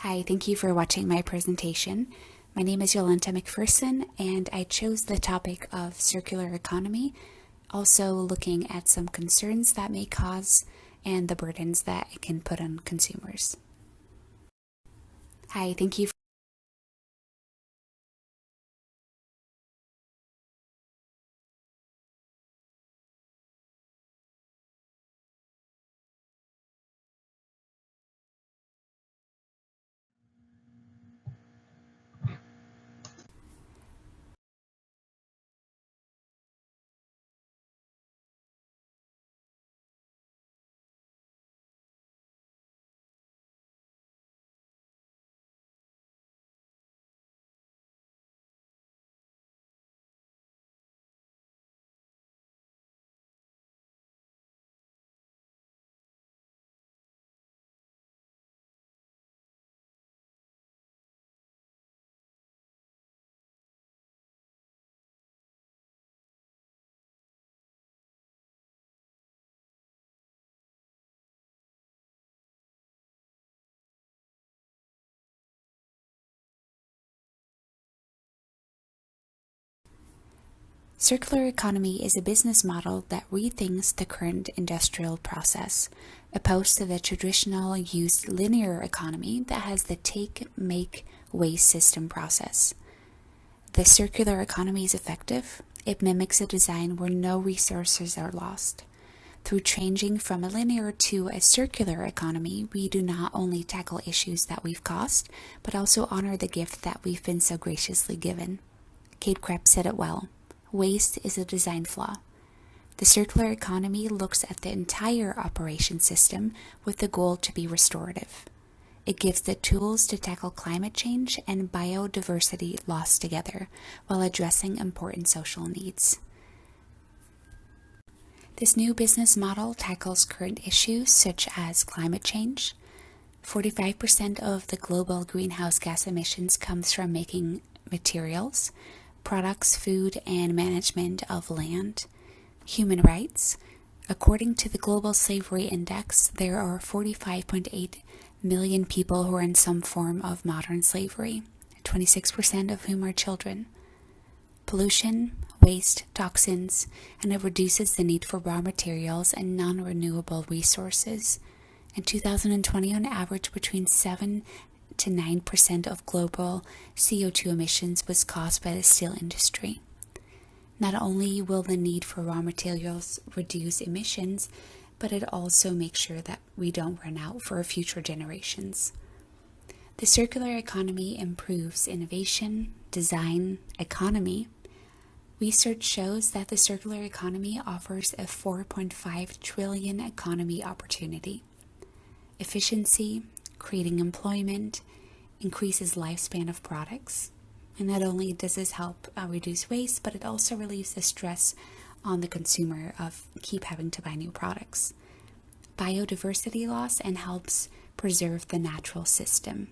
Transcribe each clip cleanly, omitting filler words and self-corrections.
Hi, thank you for watching my presentation. My name is Yolente McPherson, and I chose the topic of circular economy, also looking at some concerns that may cause and the burdens that it can put on consumers. Hi, thank you. Circular economy is a business model that rethinks the current industrial process, opposed to the traditional used linear economy that has the take, make, waste system process. The circular economy is effective. It mimics a design where no resources are lost. Through changing from a linear to a circular economy, we do not only tackle issues that we've caused, but also honor the gift that we've been so graciously given. Kate Krepp said it well. Waste is a design flaw. The circular economy looks at the entire operation system with the goal to be restorative. It gives the tools to tackle climate change and biodiversity loss together while addressing important social needs. This new business model tackles current issues such as climate change. 45% of the global greenhouse gas emissions comes from making materials, products, food, and management of land. Human rights. According to the Global Slavery Index, there are 45.8 million people who are in some form of modern slavery, 26% of whom are children. Pollution, waste, toxins, and it reduces the need for raw materials and non-renewable resources. In 2020, on average, between 7 to 9% of global CO2 emissions was caused by the steel industry. Not only will the need for raw materials reduce emissions, but it also makes sure that we don't run out for future generations. The circular economy improves innovation, design, economy. Research shows that the circular economy offers a 4.5 trillion economy opportunity. Efficiency, creating employment, increases lifespan of products. And not only does this help reduce waste, but it also relieves the stress on the consumer of keep having to buy new products. Biodiversity loss and helps preserve the natural system.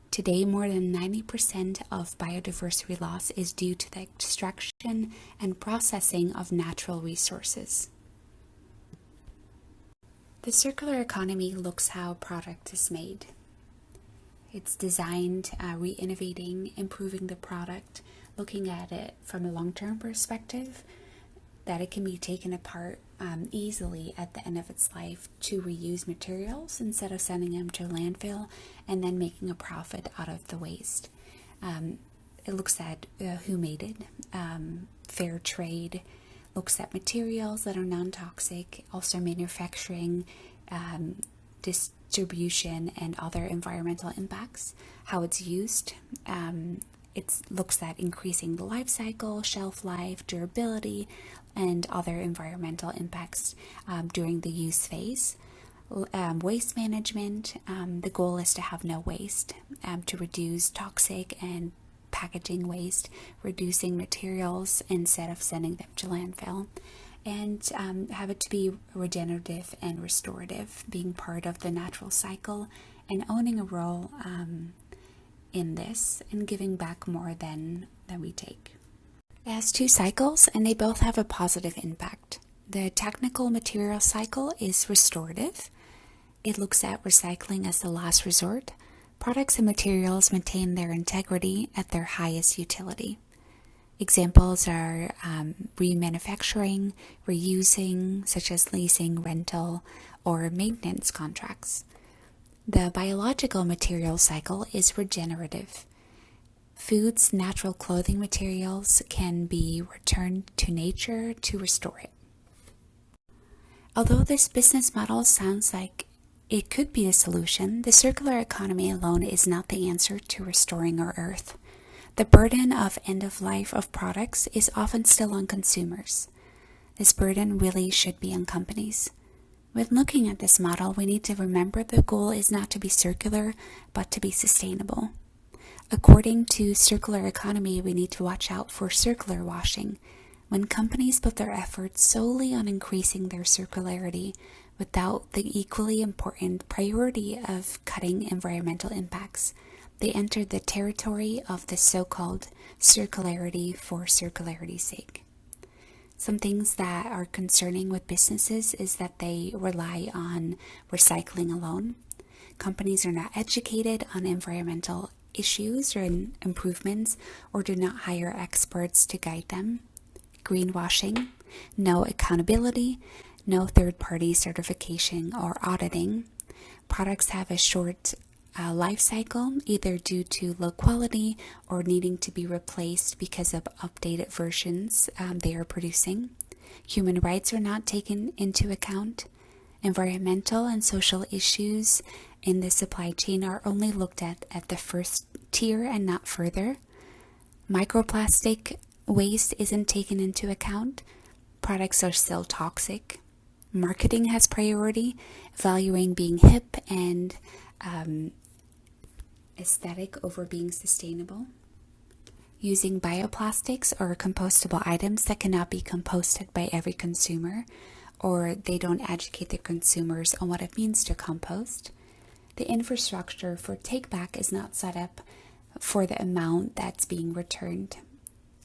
Today, more than 90% of biodiversity loss is due to the extraction and processing of natural resources. The circular economy looks how a product is made. It's designed, re-innovating, improving the product, looking at it from a long-term perspective, that it can be taken apart easily at the end of its life to reuse materials instead of sending them to a landfill and then making a profit out of the waste. It looks at who made it, fair trade, looks at materials that are non-toxic, also manufacturing, distribution, and other environmental impacts, how it's used. It looks at increasing the life cycle, shelf life, durability, and other environmental impacts during the use phase. Waste management, the goal is to have no waste, to reduce toxic and packaging waste, reducing materials instead of sending them to landfill, and have it to be regenerative and restorative, being part of the natural cycle and owning a role in this and giving back more than we take. It has two cycles and they both have a positive impact. The technical material cycle is restorative. It looks at recycling as the last resort. Products and materials maintain their integrity at their highest utility. Examples are remanufacturing, reusing, such as leasing, rental, or maintenance contracts. The biological material cycle is regenerative. Food's natural clothing materials can be returned to nature to restore it. Although this business model sounds like it could be a solution, the circular economy alone is not the answer to restoring our Earth. The burden of end of life of products is often still on consumers. This burden really should be on companies. When looking at this model, we need to remember the goal is not to be circular, but to be sustainable. According to circular economy, we need to watch out for circular washing. When companies put their efforts solely on increasing their circularity without the equally important priority of cutting environmental impacts, they enter the territory of the so-called circularity for circularity's sake. Some things that are concerning with businesses is that they rely on recycling alone. Companies are not educated on environmental issues or improvements, or do not hire experts to guide them. Greenwashing, no accountability, no third-party certification or auditing. Products have a short life cycle, either due to low quality or needing to be replaced because of updated versions they are producing. Human rights are not taken into account. Environmental and social issues in the supply chain are only looked at the first tier and not further. Microplastic waste isn't taken into account. Products are still toxic. Marketing has priority, valuing being hip and aesthetic over being sustainable. Using bioplastics or compostable items that cannot be composted by every consumer, or they don't educate their consumers on what it means to compost. The infrastructure for take-back is not set up for the amount that's being returned.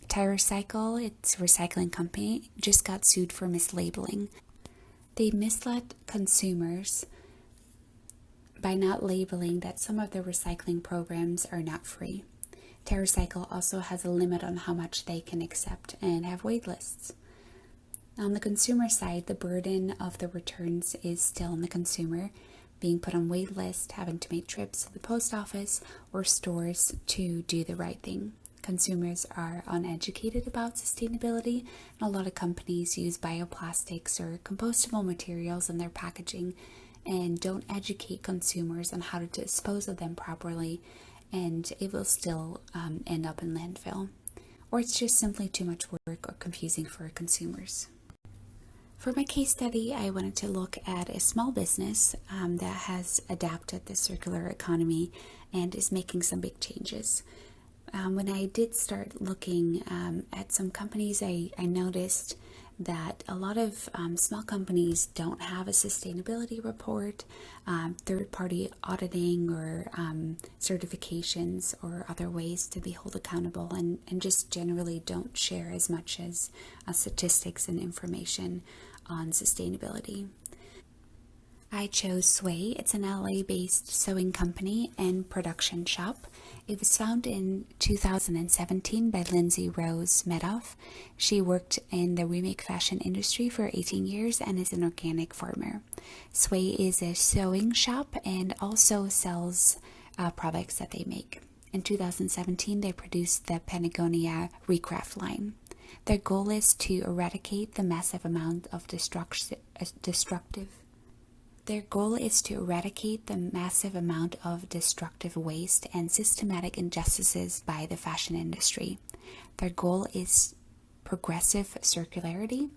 TireCycle, its recycling company, just got sued for mislabeling. They misled consumers by not labeling that some of the recycling programs are not free. TerraCycle also has a limit on how much they can accept and have wait lists. On the consumer side, the burden of the returns is still on the consumer, being put on wait list, having to make trips to the post office or stores to do the right thing. Consumers are uneducated about sustainability, and a lot of companies use bioplastics or compostable materials in their packaging and don't educate consumers on how to dispose of them properly, and it will still end up in landfill. Or it's just simply too much work or confusing for consumers. For my case study, I wanted to look at a small business that has adapted the circular economy and is making some big changes. When I did start looking at some companies, I noticed that a lot of small companies don't have a sustainability report, third-party auditing or certifications or other ways to be held accountable, and just generally don't share as much as statistics and information on sustainability. I chose Sway. It's an LA-based sewing company and production shop. It was founded in 2017 by Lindsay Rose Medoff. She worked in the remake fashion industry for 18 years and is an organic farmer. Sway is a sewing shop and also sells products that they make. In 2017, they produced the Patagonia Recraft line. Their goal is to eradicate the massive amount of destructive waste and systematic injustices by the fashion industry. Their goal is progressive circularity,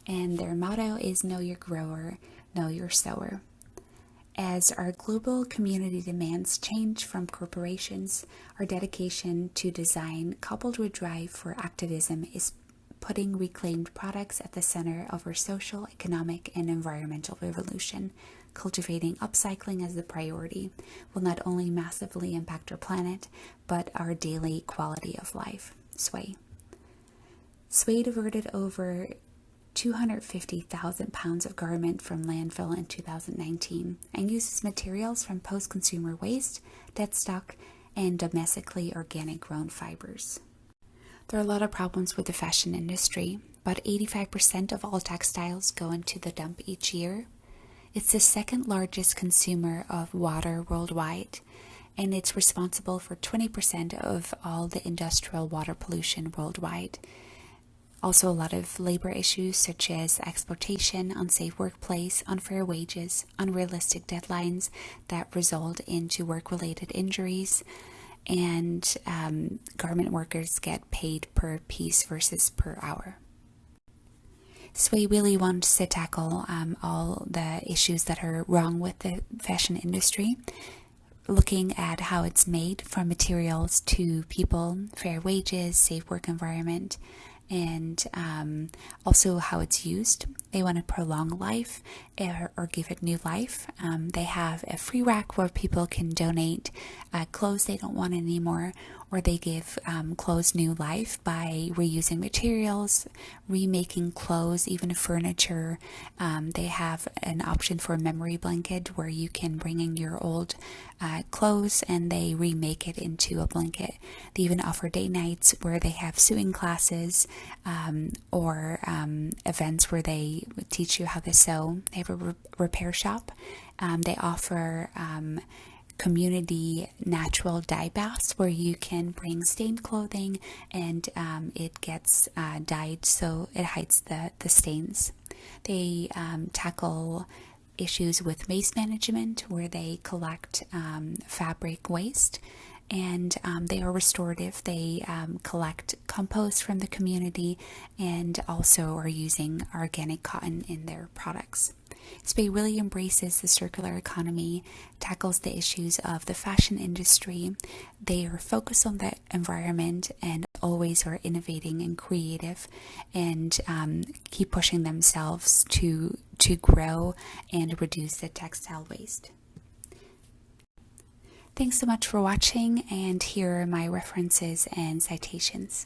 and their motto is know your grower, know your sewer. As our global community demands change from corporations, our dedication to design, coupled with drive for activism, is putting reclaimed products at the center of our social, economic, and environmental revolution. Cultivating upcycling as the priority will not only massively impact our planet, but our daily quality of life. Sway diverted over 250,000 pounds of garment from landfill in 2019 and uses materials from post-consumer waste, dead stock, and domestically organic grown fibers. There are a lot of problems with the fashion industry. About 85% of all textiles go into the dump each year. It's the second largest consumer of water worldwide, and it's responsible for 20% of all the industrial water pollution worldwide. Also, a lot of labor issues such as exploitation, unsafe workplace, unfair wages, unrealistic deadlines that result into work-related injuries, and garment workers get paid per piece versus per hour. So we really want to tackle all the issues that are wrong with the fashion industry, looking at how it's made, from materials to people, fair wages, safe work environment, and also how it's used. They want to prolong life or give it new life. They have a free rack where people can donate clothes they don't want anymore, or they give clothes new life by reusing materials, remaking clothes, even furniture. They have an option for a memory blanket where you can bring in your old clothes and they remake it into a blanket. They even offer date nights where they have sewing classes or events where they teach you how to sew. They have a repair shop. They offer community natural dye baths where you can bring stained clothing and it gets dyed so it hides the stains. They tackle issues with waste management where they collect fabric waste, and they are restorative. They collect compost from the community and also are using organic cotton in their products. SPAY really embraces the circular economy, tackles the issues of the fashion industry. They are focused on the environment and always are innovating and creative, and keep pushing themselves to grow and reduce the textile waste. Thanks so much for watching, and here are my references and citations.